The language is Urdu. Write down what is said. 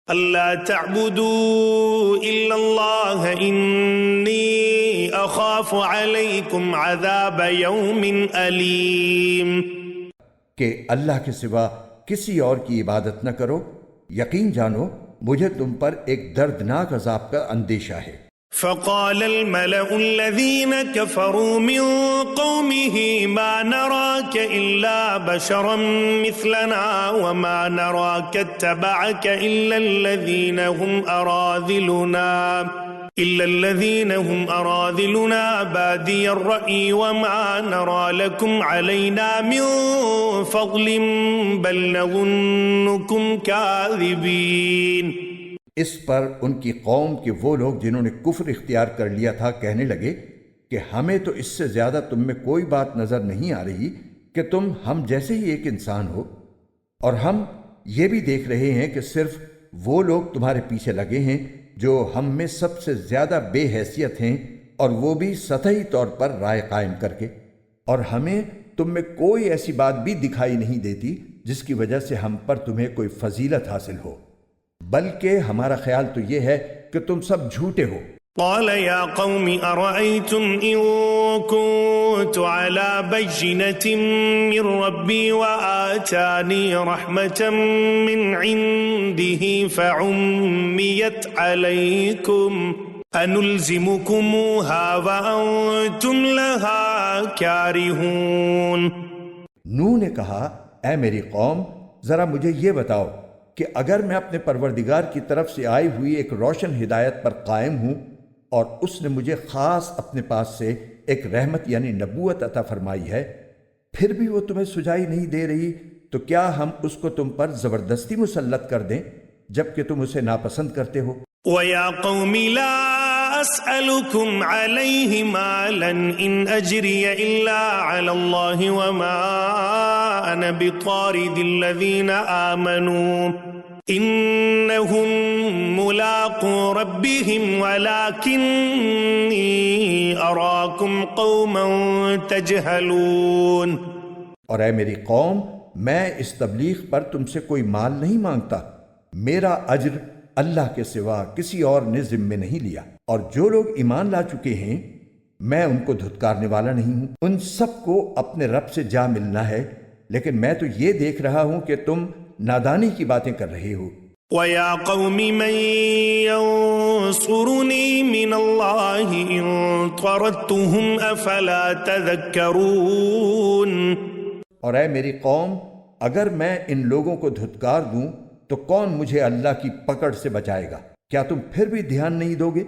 ألا تعبدوا إلا الله إني أخاف عليكم عذاب يوم أليم. کہ اللہ کے سوا کسی اور کی عبادت نہ کرو، یقین جانو مجھے تم پر ایک دردناک عذاب کا اندیشہ ہے۔ فقال الملأ الذين كفروا من قومه ما نراك إلا بشرا مثلنا وما نراك اتبعك إلا الذين هم أراذلنا بادي الرأي وما نرى لكم علينا من فضل بل نظنكم كاذبين. اس پر ان کی قوم کے وہ لوگ جنہوں نے کفر اختیار کر لیا تھا کہنے لگے کہ ہمیں تو اس سے زیادہ تم میں کوئی بات نظر نہیں آ رہی کہ تم ہم جیسے ہی ایک انسان ہو، اور ہم یہ بھی دیکھ رہے ہیں کہ صرف وہ لوگ تمہارے پیچھے لگے ہیں جو ہم میں سب سے زیادہ بے حیثیت ہیں، اور وہ بھی سطحی طور پر رائے قائم کر کے، اور ہمیں تم میں کوئی ایسی بات بھی دکھائی نہیں دیتی جس کی وجہ سے ہم پر تمہیں کوئی فضیلت حاصل ہو، بلکہ ہمارا خیال تو یہ ہے کہ تم سب جھوٹے ہو۔ قال يا قوم أرأيتم إن كنت على بينة من ربي وآتاني رحمة من عنده فعميت عليكم أنلزمكموها وأنتم لها كارهون. نوح نے کہا، اے میری قوم ذرا مجھے یہ بتاؤ کہ اگر میں اپنے پروردگار کی طرف سے آئی ہوئی ایک روشن ہدایت پر قائم ہوں اور اس نے مجھے خاص اپنے پاس سے ایک رحمت یعنی نبوت عطا فرمائی ہے، پھر بھی وہ تمہیں سجائی نہیں دے رہی، تو کیا ہم اس کو تم پر زبردستی مسلط کر دیں جبکہ تم اسے ناپسند کرتے ہو؟ وَيَا قَوْمِ لَا أَسْأَلُكُمْ عَلَيْهِ مَالًا إِنْ أَجْرِيَ إِلَّا عَلَى اللَّهِ وَمَا أَنَا بِطَارِدِ الَّذِينَ آمَنُوا إِنَّهُمْ مُلَاقُو رَبِّهِمْ وَلَكِنِّي أَرَاكُمْ قَوْمًا تَجْهَلُونَ. اور اے میری قوم، میں اس تبلیغ پر تم سے کوئی مال نہیں مانگتا، میرا اجر اللہ کے سوا کسی اور نے ذمے نہیں لیا، اور جو لوگ ایمان لا چکے ہیں میں ان کو دھتکارنے والا نہیں ہوں، ان سب کو اپنے رب سے جا ملنا ہے، لیکن میں تو یہ دیکھ رہا ہوں کہ تم نادانی کی باتیں کر رہے ہو۔ وَيَا قَوْمِ مَن يَنصُرُنِي مِنَ اللَّهِ إِن طَرَدتُّهُمْ أَفَلَا تَذَكَّرُونَ. اور اے میری قوم، اگر میں ان لوگوں کو دھتکار دوں تو کون مجھے اللہ کی پکڑ سے بچائے گا؟ کیا تم پھر بھی دھیان نہیں دو گے؟